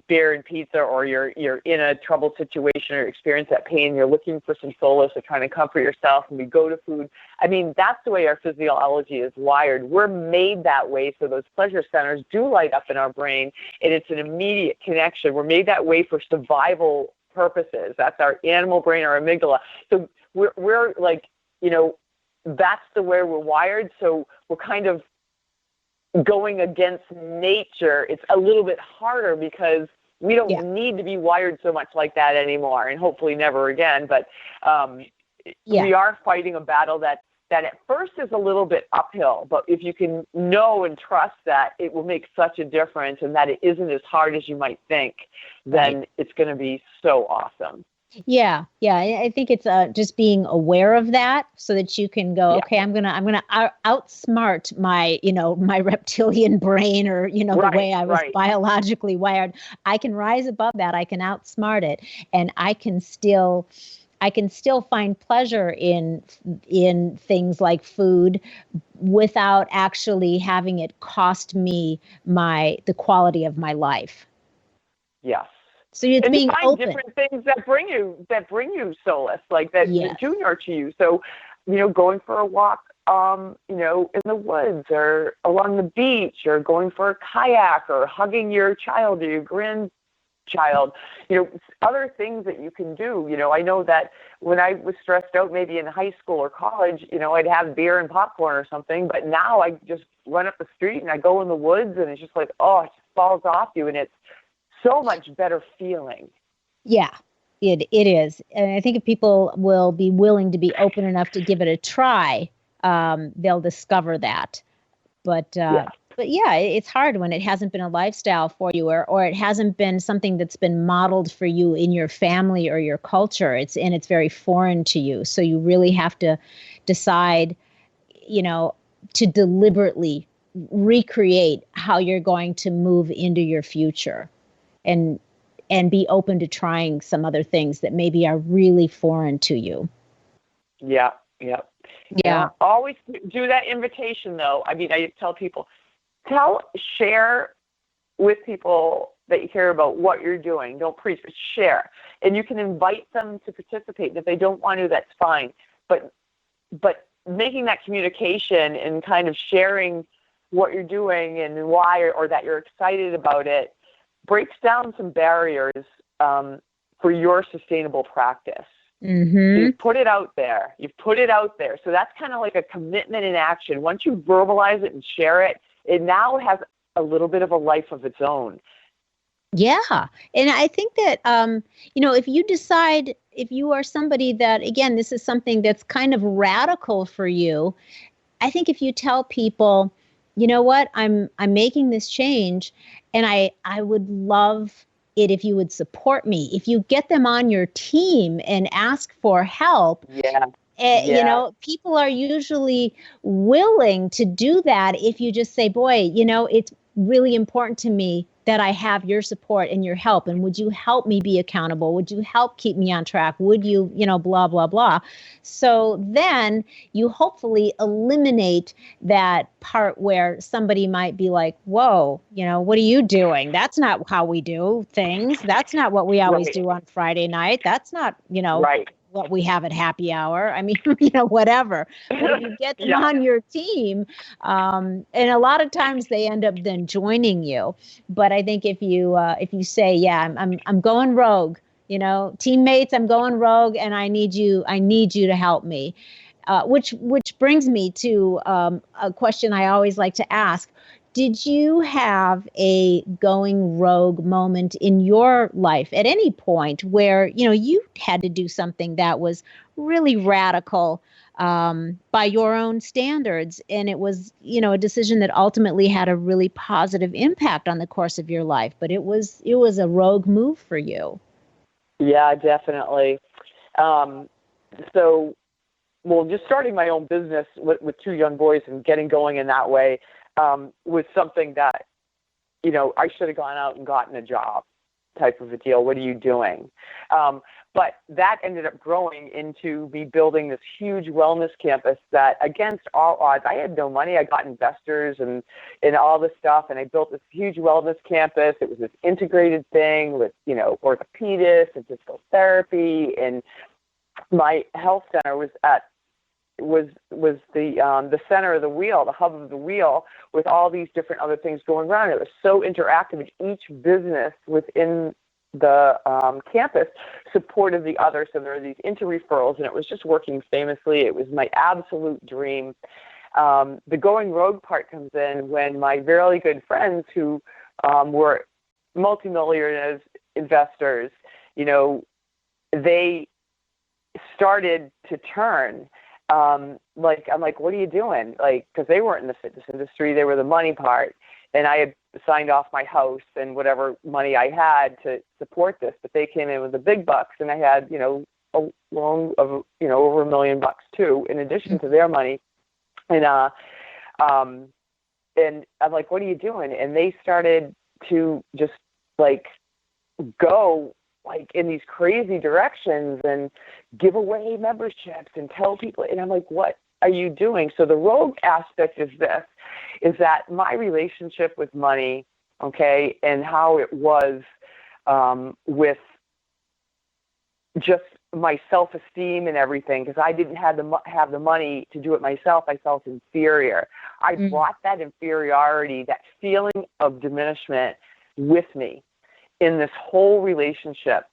beer and pizza, or you're in a troubled situation or experience that pain, you're looking for some solace or trying to comfort yourself, and we go to food. I mean, that's the way our physiology is wired. We're made that way, so those pleasure centers do light up in our brain, and it's an immediate connection. We're made that way for survival purposes. That's our animal brain, our amygdala. So we're like, that's the way we're wired. So we're kind of going against nature. It's a little bit harder because we don't need to be wired so much like that anymore, and hopefully never again. But we are fighting a battle that at first is a little bit uphill. But if you can know and trust that it will make such a difference and that it isn't as hard as you might think, then it's going to be so awesome. Yeah. I think it's just being aware of that, so that you can go, okay, I'm gonna outsmart my my reptilian brain, or the way I was biologically wired. I can rise above that. I can outsmart it, and I can still find pleasure in things like food without actually having it cost me the quality of my life. Yes. So it's being open. Different things that bring you solace, like that do nurture you. So, going for a walk, in the woods or along the beach, or going for a kayak, or hugging your child or your grandchild, other things that you can do. I know that when I was stressed out, maybe in high school or college, I'd have beer and popcorn or something. But now I just run up the street and I go in the woods, and it's just like, it just falls off you, and it's so much better feeling. Yeah, it is. And I think if people will be willing to be open enough to give it a try, they'll discover that. But it's hard when it hasn't been a lifestyle for you, or it hasn't been something that's been modeled for you in your family or your culture. It's very foreign to you. So you really have to decide, to deliberately recreate how you're going to move into your future. And be open to trying some other things that maybe are really foreign to you. Yeah. Always do that invitation, though. I mean, I tell people, share with people that you care about what you're doing. Don't preach, but share. And you can invite them to participate. And if they don't want to, that's fine. But making that communication and kind of sharing what you're doing and why, or that you're excited about it, breaks down some barriers for your sustainable practice. Mm-hmm. So you've put it out there. So that's kind of like a commitment in action. Once you verbalize it and share it, it now has a little bit of a life of its own. Yeah. And I think that, if you decide, if you are somebody that, again, this is something that's kind of radical for you, I think if you tell people, you know what, I'm making this change, and I would love it if you would support me. If you get them on your team and ask for help, people are usually willing to do that if you just say, boy, it's really important to me that I have your support and your help. And would you help me be accountable? Would you help keep me on track? Would you, blah, blah, blah. So then you hopefully eliminate that part where somebody might be like, whoa, what are you doing? That's not how we do things. That's not what we always do on Friday night. That's not, what we have at happy hour. I mean, whatever. But if you get them on your team, and a lot of times they end up then joining you. But I think if you say, I'm going rogue, teammates, I'm going rogue, and I need you to help me. Which brings me to a question I always like to ask. Did you have a going rogue moment in your life at any point where, you had to do something that was really radical by your own standards, and it was, a decision that ultimately had a really positive impact on the course of your life, but it was a rogue move for you? Yeah, definitely. Just starting my own business with two young boys and getting going in that way was something that, I should have gone out and gotten a job. type of a deal. What are you doing? But that ended up growing into me building this huge wellness campus that, against all odds, I had no money. I got investors and all this stuff, and I built this huge wellness campus. It was this integrated thing with, orthopedists and physical therapy, and my health center was the center of the wheel, the hub of the wheel, with all these different other things going around. It was so interactive. Each business within the campus supported the other, so there were these inter-referrals, and it was just working famously. It was my absolute dream. The going rogue part comes in when my very good friends who were multimillionaires, investors, they started to turn. I'm like, what are you doing? Because they weren't in the fitness industry, they were the money part. And I had signed off my house and whatever money I had to support this, but they came in with the big bucks, and I had, a loan of, over $1 million too, in addition to their money. And I'm like, what are you doing? And they started to just go in these crazy directions and give away memberships and tell people. And I'm like, what are you doing? So the rogue aspect is that my relationship with money, okay, and how it was with just my self-esteem and everything, because I didn't have the money to do it myself. I felt inferior. I brought that inferiority, that feeling of diminishment with me in this whole relationship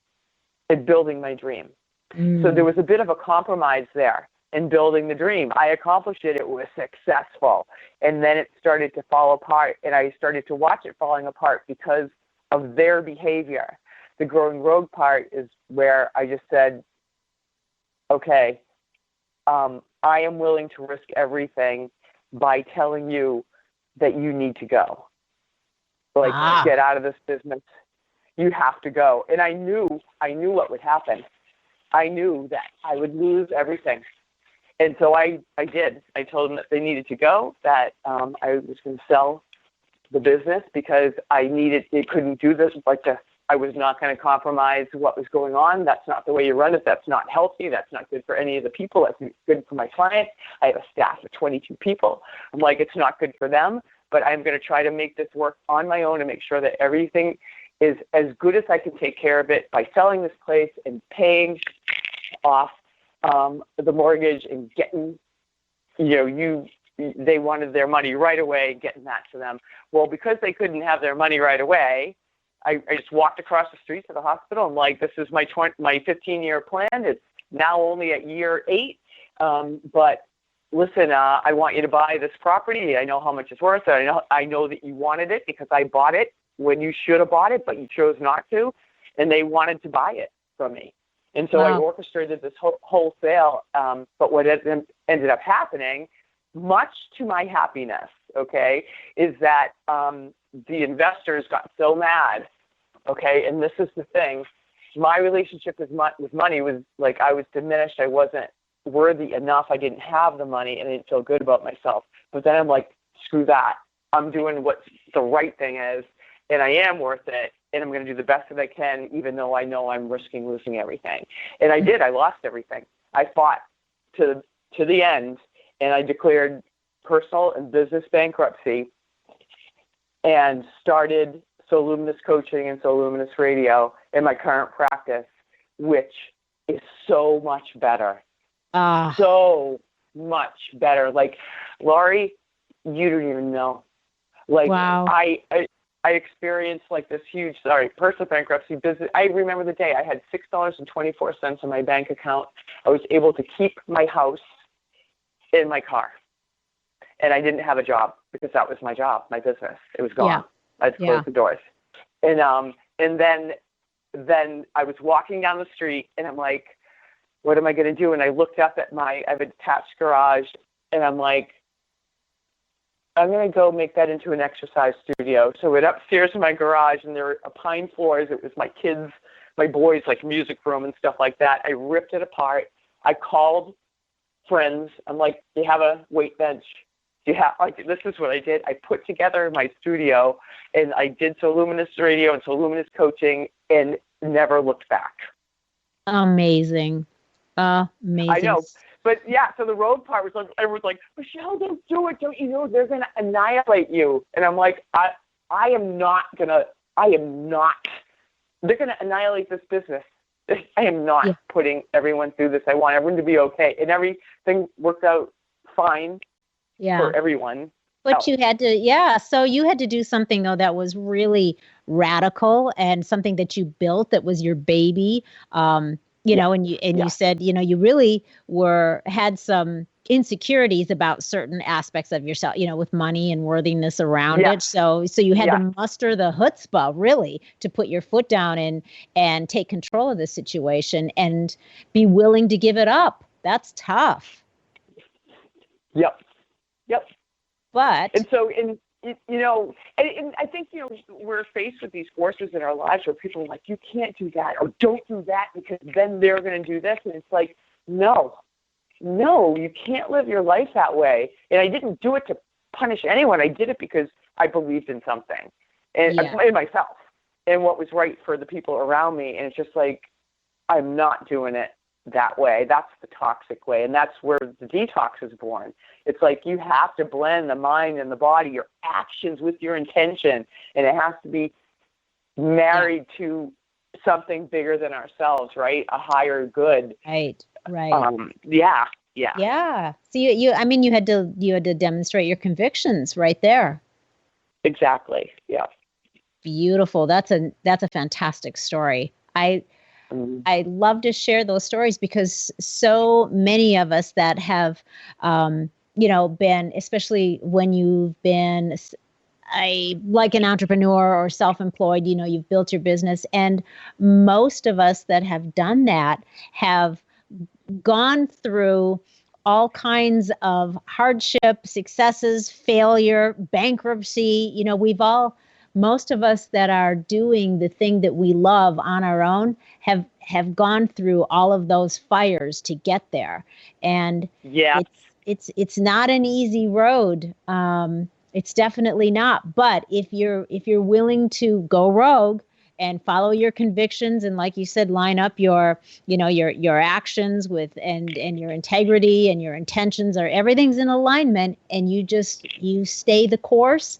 and building my dream. So there was a bit of a compromise there in building the dream. I accomplished it. It was successful. And then it started to fall apart, and I started to watch it falling apart because of their behavior. The growing rogue part is where I just said, okay, I am willing to risk everything by telling you that you need to go. Get out of this business. You have to go. And I knew what would happen. I knew that I would lose everything. And so I did. I told them that they needed to go, that I was going to sell the business because it couldn't do this like this. I was not going to compromise what was going on. That's not the way you run it. That's not healthy. That's not good for any of the people. That's good for my client. I have a staff of 22 people. I'm like, it's not good for them, but I'm going to try to make this work on my own and make sure that everything is as good as I can take care of it by selling this place and paying off the mortgage and getting, they wanted their money right away, getting that to them. Well, because they couldn't have their money right away, I just walked across the street to the hospital. I'm like, this is my 15-year plan. It's now only at year 8. But listen, I want you to buy this property. I know how much it's worth. I know that you wanted it because I bought it when you should have bought it, but you chose not to. And they wanted to buy it from me. And so I orchestrated this whole sale. But what ended up happening, much to my happiness, okay, is that the investors got so mad, okay, and this is the thing. My relationship with money was like I was diminished. I wasn't worthy enough. I didn't have the money, and I didn't feel good about myself. But then I'm like, screw that. I'm doing what the right thing is, and I am worth it, and I'm going to do the best that I can, even though I know I'm risking losing everything. And I did. I lost everything. I fought to the end, and I declared personal and business bankruptcy and started So Luminous Coaching and So Luminous Radio in my current practice, which is so much better. So much better. Like, Loree, you don't even know. Like, wow. I experienced like this huge, personal bankruptcy business. I remember the day I had $6.24 in my bank account. I was able to keep my house in my car. And I didn't have a job because that was my job, my business. It was gone. Yeah. I had to close the doors. And then I was walking down the street and I'm like, what am I going to do? And I looked up at I have a detached garage and I'm like, I'm going to go make that into an exercise studio. So I went upstairs in my garage and there were pine floors. It was my kids, my boys, like music room and stuff like that. I ripped it apart. I called friends. I'm like, do you have a weight bench? this is what I did. I put together my studio, and I did So Luminous Radio and So Luminous coaching, and never looked back. Amazing. Amazing. I know. But yeah, so the road part was like, everyone's like, Michelle, don't do it. Don't you know they're going to annihilate you? And I'm like, I am not. They're going to annihilate this business. I am not putting everyone through this. I want everyone to be okay. And everything worked out fine for everyone. But you had to, so you had to do something, though, that was really radical and something that you built that was your baby. You said, you really had some insecurities about certain aspects of yourself, with money and worthiness around it. So you had to muster the chutzpah, really, to put your foot down and take control of the situation and be willing to give it up. That's tough. Yep. But and I think we're faced with these forces in our lives where people are like, you can't do that or don't do that because then they're going to do this, and it's like, no, you can't live your life that way. And I didn't do it to punish anyone. I did it because I believed in something and in myself and what was right for the people around me. And it's just like, I'm not doing it that way. That's the toxic way. And that's where the detox is born. It's like you have to blend the mind and the body, your actions with your intention. And it has to be married to something bigger than ourselves, right? A higher good. Right. Yeah. So you had to demonstrate your convictions right there. Exactly. Yeah. Beautiful. That's a fantastic story. I love to share those stories because so many of us that have, been, especially when you've been like an entrepreneur or self-employed, you've built your business. And most of us that have done that have gone through all kinds of hardship, successes, failure, bankruptcy. Most of us that are doing the thing that we love on our own have gone through all of those fires to get there. And it's not an easy road. It's definitely not. But if you're willing to go rogue and follow your convictions and, like you said, line up your actions with and your integrity and your intentions, or everything's in alignment, and you stay the course,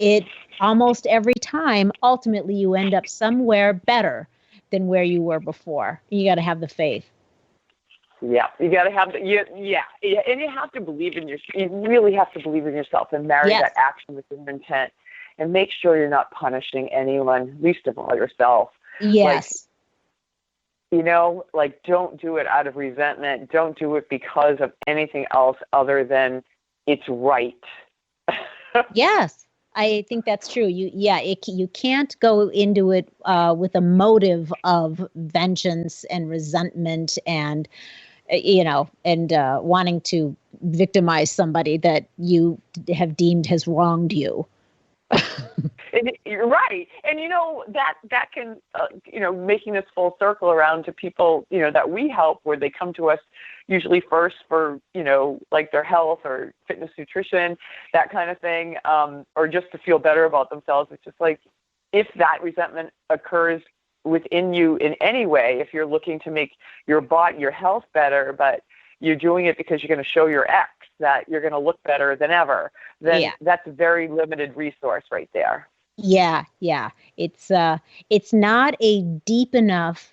it almost every time, ultimately, you end up somewhere better than where you were before. You got to have the faith. Yeah, you got to have and you have to believe in yourself. You really have to believe in yourself and marry that action with your intent, and make sure you're not punishing anyone, least of all yourself. Yes. Don't do it out of resentment. Don't do it because of anything else other than it's right. Yes. I think that's true. You can't go into it with a motive of vengeance and resentment and wanting to victimize somebody that you have deemed has wronged you. You're right. And that can making this full circle around to people that we help, where they come to us usually first for like their health or fitness, nutrition, that kind of thing, or just to feel better about themselves. It's just like, if that resentment occurs within you in any way, if you're looking to make your body, your health better, but you're doing it because you're going to show your ex that you're going to look better than ever, then that's a very limited resource right there. Yeah. It's not a deep enough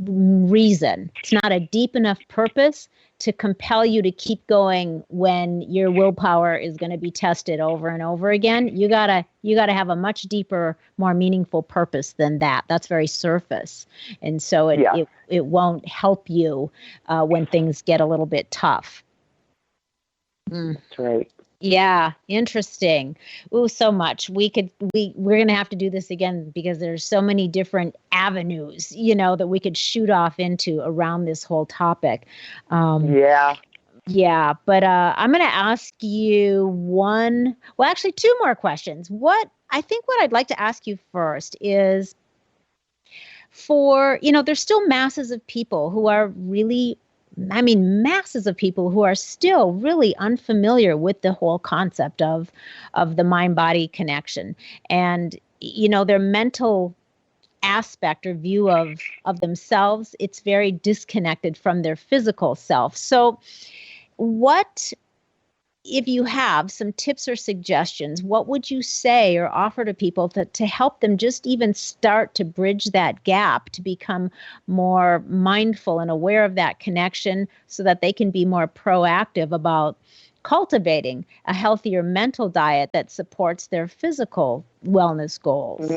reason. It's not a deep enough purpose to compel you to keep going when your willpower is going to be tested over and over again. You gotta have a much deeper, more meaningful purpose than that. That's very surface, and so it won't help you when things get a little bit tough. That's right. Yeah, interesting. Ooh, so much. We're going to have to do this again because there's so many different avenues, that we could shoot off into around this whole topic. Yeah, but I'm going to ask you two more questions. What I'd like to ask you first is, there's still masses of people who are really masses of people who are still really unfamiliar with the whole concept of the mind-body connection. And, their mental aspect or view of themselves, it's very disconnected from their physical self. So what, if you have some tips or suggestions, what would you say or offer to people to help them just even start to bridge that gap, to become more mindful and aware of that connection so that they can be more proactive about cultivating a healthier mental diet that supports their physical wellness goals?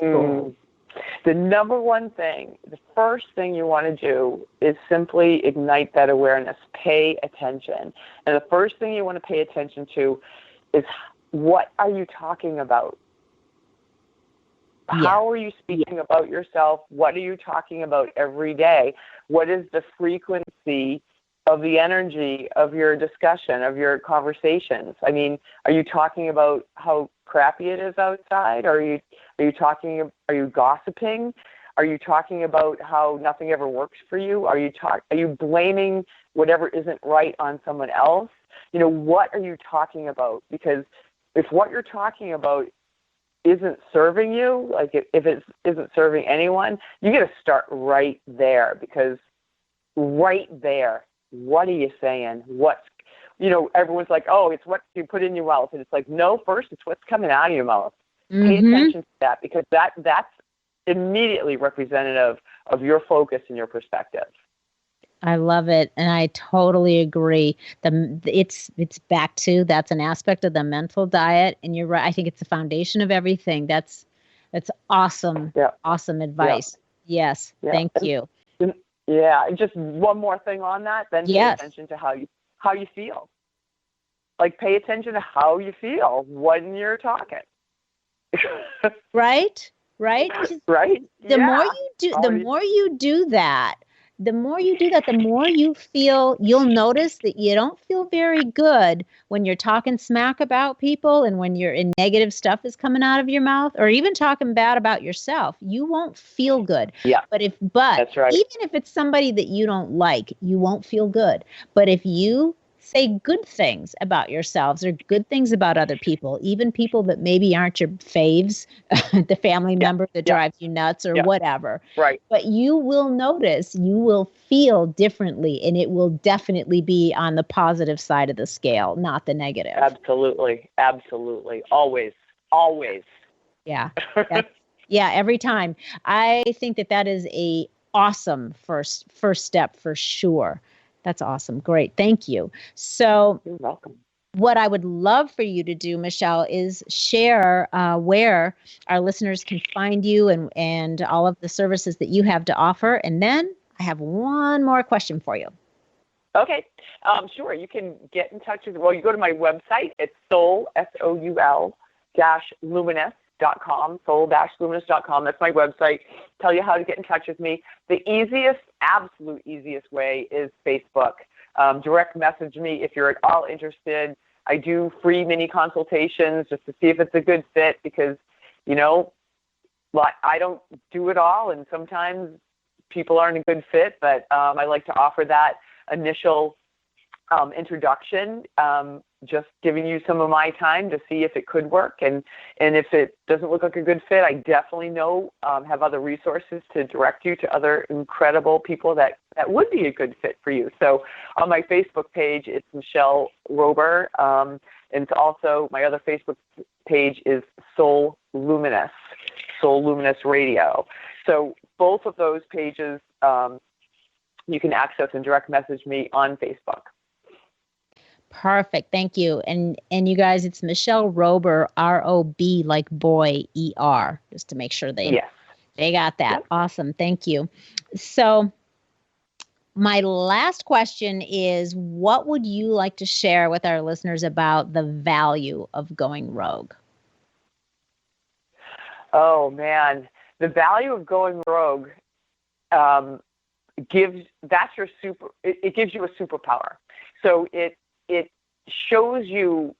The number one thing, the first thing you want to do is simply ignite that awareness. Pay attention. And the first thing you want to pay attention to is, what are you talking about? Yeah. How are you speaking about yourself? What are you talking about every day? What is the frequency of the energy of your discussion, of your conversations? I mean, are you talking about how crappy it is outside? Are you gossiping? Are you talking about how nothing ever works for you? Are you blaming whatever isn't right on someone else? What are you talking about? Because if what you're talking about isn't serving you, like if it isn't serving anyone, you got to start right there, because right there, what are you saying? Everyone's like, oh, it's what you put in your mouth. And it's like, no, first it's what's coming out of your mouth. Pay attention to that, because that's immediately representative of your focus and your perspective. I love it. And I totally agree. It's back to, that's an aspect of the mental diet. And you're right. I think it's the foundation of everything. That's awesome. Yeah. Awesome advice. Yeah. Yes. Yeah. Thank you. Yeah. And just one more thing on that, then pay attention to how you feel. Like, pay attention to how you feel when you're talking. Right? Right? The more you do that, the more you feel, you'll notice that you don't feel very good when you're talking smack about people, and when you're in negative stuff is coming out of your mouth, or even talking bad about yourself. You won't feel good. Yeah. That's right. Even if it's somebody that you don't like, you won't feel good. But if you say good things about yourselves or good things about other people, even people that maybe aren't your faves, the family member that drives you nuts or whatever. Right. But you will notice, you will feel differently, and it will definitely be on the positive side of the scale, not the negative. Absolutely. Absolutely. Always. Yeah. Yeah. Every time. I think that is a awesome first step for sure. That's awesome. Great. Thank you. So you're welcome. What I would love for you to do, Michelle, is share where our listeners can find you and all of the services that you have to offer. And then I have one more question for you. Okay. Sure. You can get in touch with, you go to my website. It's soul, SOUL-luminous.com, soul-luminous.com. That's my website. Tell you how to get in touch with me. The absolute easiest way is Facebook. Direct message me if you're at all interested. I do free mini consultations just to see if it's a good fit, because, I don't do it all, and sometimes people aren't a good fit, but I like to offer that initial introduction, just giving you some of my time to see if it could work. And if it doesn't look like a good fit, I definitely have other resources to direct you to other incredible people that would be a good fit for you. So on my Facebook page, it's Michelle Rober. And it's also, my other Facebook page is Soul Luminous Radio. So both of those pages, you can access and direct message me on Facebook. Perfect. Thank you. And you guys, it's Michelle Rober, R-O-B, like boy, E-R, just to make sure they got that. Yep. Awesome. Thank you. So my last question is, what would you like to share with our listeners about the value of going rogue? Oh, man. The value of going rogue gives you a superpower. So it shows you,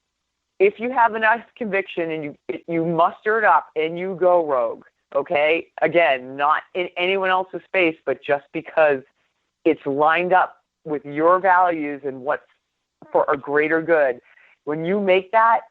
if you have enough conviction and you muster it up and you go rogue, okay? Again, not in anyone else's face, but just because it's lined up with your values and what's for a greater good, when you make that,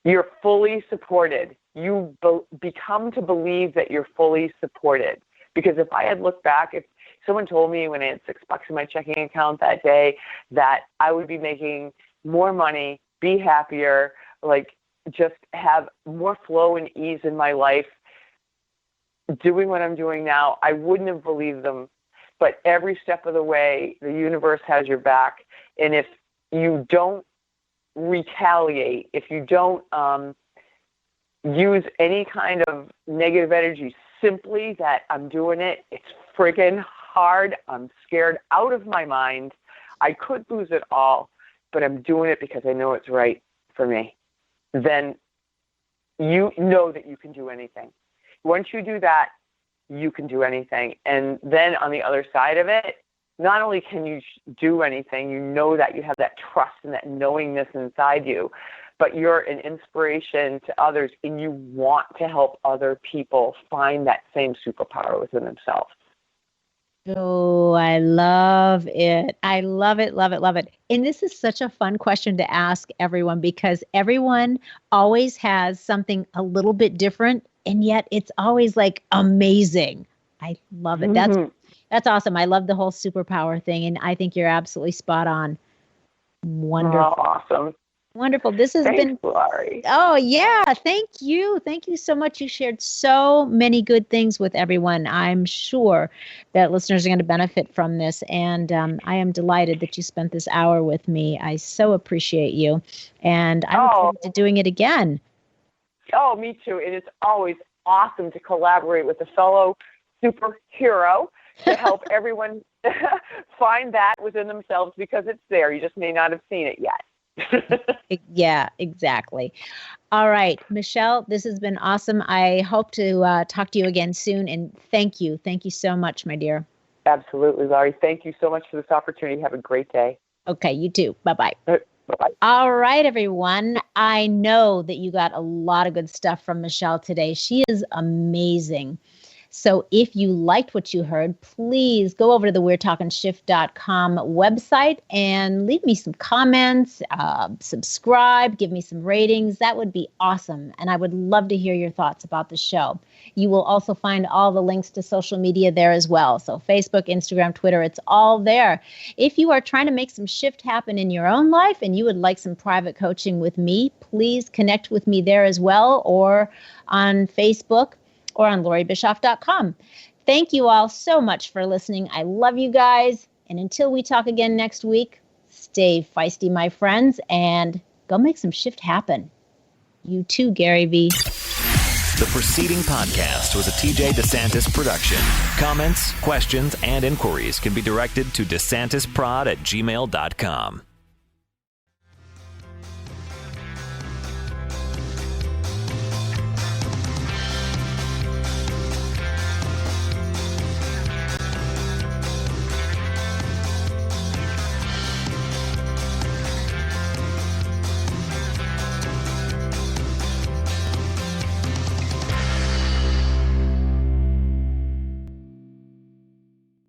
you're fully supported. You become to believe that you're fully supported. Because if I had looked back, if someone told me when I had $6 in my checking account that day that I would be making more money, be happier, like just have more flow and ease in my life, doing what I'm doing now, I wouldn't have believed them. But every step of the way, the universe has your back. And if you don't retaliate, if you don't use any kind of negative energy, simply that I'm doing it, it's friggin' hard, I'm scared out of my mind, I could lose it all, but I'm doing it because I know it's right for me, then you know that you can do anything. Once you do that, you can do anything. And then on the other side of it, not only can you do anything, you know that you have that trust and that knowingness inside you, but you're an inspiration to others and you want to help other people find that same superpower within themselves. Oh, I love it. I love it, love it, love it. And this is such a fun question to ask everyone because everyone always has something a little bit different, and yet it's always like amazing. I love it. Mm-hmm. That's awesome. I love the whole superpower thing, and I think you're absolutely spot on. Wonderful. Oh, awesome. Wonderful. This has been Loree. Oh, yeah. Thank you. Thank you so much. You shared so many good things with everyone. I'm sure that listeners are going to benefit from this. And I am delighted that you spent this hour with me. I so appreciate you. And I look forward to doing it again. Oh, me too. And it's always awesome to collaborate with a fellow superhero to help everyone find that within themselves because it's there. You just may not have seen it yet. Yeah, exactly. All right, Michelle, this has been awesome. I hope to talk to you again soon. And thank you. Thank you so much, my dear. Absolutely, Loree. Thank you so much for this opportunity. Have a great day. Okay, you too. Bye-bye. Bye-bye. All right, everyone. I know that you got a lot of good stuff from Michelle today. She is amazing. So if you liked what you heard, please go over to the We'reTalkingShift.com website and leave me some comments, subscribe, give me some ratings. That would be awesome. And I would love to hear your thoughts about the show. You will also find all the links to social media there as well. So Facebook, Instagram, Twitter, it's all there. If you are trying to make some shift happen in your own life and you would like some private coaching with me, please connect with me there as well or on Facebook or on LoreeBischoff.com. Thank you all so much for listening. I love you guys. And until we talk again next week, stay feisty, my friends, and go make some shift happen. You too, Gary V. The preceding podcast was a TJ DeSantis production. Comments, questions, and inquiries can be directed to DeSantisProd@gmail.com.